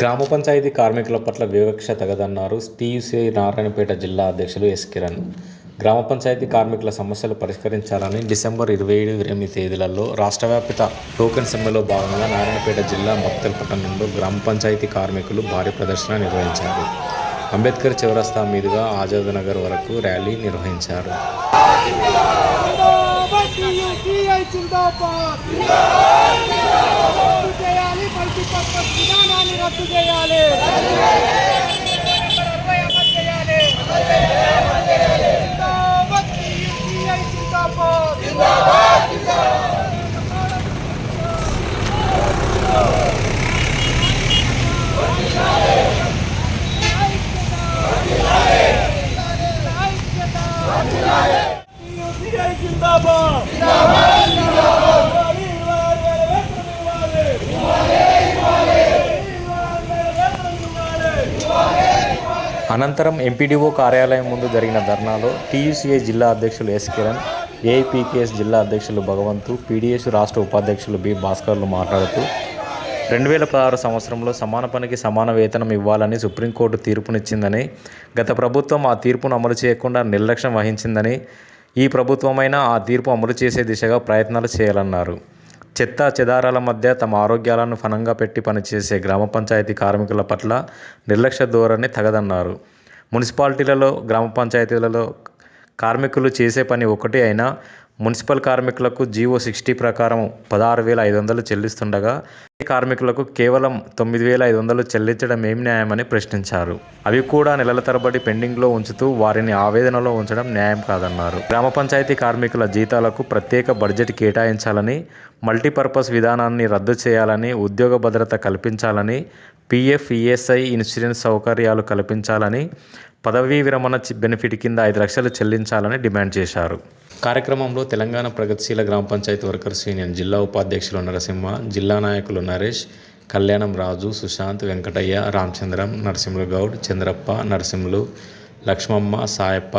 గ్రామ పంచాయతీ కార్మికుల పట్ల వివక్ష తగదన్నారు టీయూసీఐ నారాయణపేట జిల్లా అధ్యక్షులు ఎస్ కిరణ్. గ్రామ పంచాయతీ కార్మికుల సమస్యలు పరిష్కరించాలని డిసెంబర్ 27-28 తేదీలలో రాష్ట్రవ్యాప్త టోకెన్ సమ్మెలో భాగంగా నారాయణపేట జిల్లా మక్తల్ పట్టణంలో గ్రామ పంచాయతీ కార్మికులు భారీ ప్రదర్శన నిర్వహించారు. అంబేద్కర్ చౌరస్తా మీదుగా ఆజాద్ నగర్ వరకు ర్యాలీ నిర్వహించారు. అనంతరం ఎంపీడీఓ కార్యాలయం ముందు జరిగిన ధర్నాలో టీయూసీఐ జిల్లా అధ్యక్షులు ఎస్ కిరణ్, ఏఐపీకేఎస్ జిల్లా అధ్యక్షులు భగవంతు, పీడీఎస్ రాష్ట్ర ఉపాధ్యక్షులు బి భాస్కర్లు మాట్లాడుతూ 2016 సంవత్సరంలో సమాన పనికి సమాన వేతనం ఇవ్వాలని సుప్రీంకోర్టు తీర్పునిచ్చిందని, గత ప్రభుత్వం ఆ తీర్పును అమలు చేయకుండా నిర్లక్ష్యం వహించిందని, ఈ ప్రభుత్వమైనా ఆ తీర్పు అమలు చేసే దిశగా ప్రయత్నాలు చేయాలన్నారు. చెత్త చెదారాల మధ్య తమ ఆరోగ్యాలను ఫనంగా పెట్టి పనిచేసే గ్రామ పంచాయతీ కార్మికుల పట్ల నిర్లక్ష్య ధోరణి తగదన్నారు. మున్సిపాలిటీలలో, గ్రామ పంచాయతీలలో కార్మికులు చేసే పని ఒకటి అయినా మున్సిపల్ కార్మికులకు జీవో 60 ప్రకారం 16,500 చెల్లిస్తుండగా కార్మికులకు కేవలం 9,500 చెల్లించడం ఏం న్యాయమని ప్రశ్నించారు. అవి కూడా నెలల తరబడి పెండింగ్లో ఉంచుతూ వారిని ఆవేదనలో ఉంచడం న్యాయం కాదన్నారు. గ్రామ పంచాయతీ కార్మికుల జీతాలకు ప్రత్యేక బడ్జెట్ కేటాయించాలని, మల్టీపర్పస్ విధానాన్ని రద్దు చేయాలని, ఉద్యోగ భద్రత కల్పించాలని, పీఎఫ్, ఈఎస్ఐ, ఇన్సూరెన్స్ సౌకర్యాలు కల్పించాలని, పదవీ విరమణ బెనిఫిట్ కింద 5 లక్షలు చెల్లించాలని డిమాండ్ చేశారు. కార్యక్రమంలో తెలంగాణ ప్రగతిశీల గ్రామ పంచాయతీ వర్కర్స్ యూనియన్ జిల్లా ఉపాధ్యక్షులు నరసింహ, జిల్లా నాయకులు నరేష్, కళ్యాణం రాజు, సుశాంత్, వెంకటయ్య, రామచంద్రం, నరసింహులు గౌడ్, చంద్రప్ప, నరసింహులు, లక్ష్మమ్మ, సాయప్ప,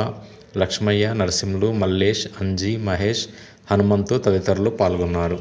లక్ష్మయ్య, నరసింహులు, మల్లేష్, అంజీ, మహేష్, హనుమంతు తదితరులు పాల్గొన్నారు.